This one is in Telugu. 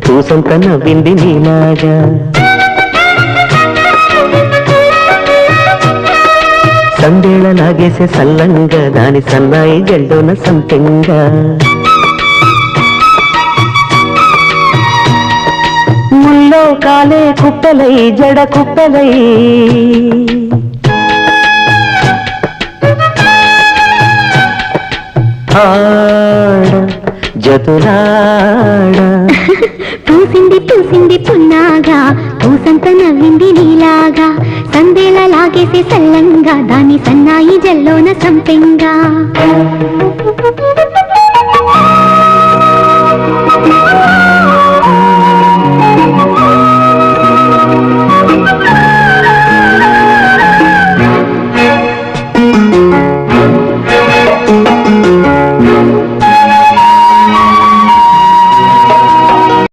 పూసంత నవ్వింది నీలాగా సందేళ లాగేసే సల్లంగా దాని సన్నాయి జల్లోన సంపెంగా ముల్లో కాలే కుప్పలై జడ కుప్పలై ఆడ జతులాడ పూసింది పూసింది పున్నాగా పూసంత నవ్వింది నీలాగా సందేళ లాగేసే సల్లంగా దాని సన్నాయి జల్లోన సంపెంగా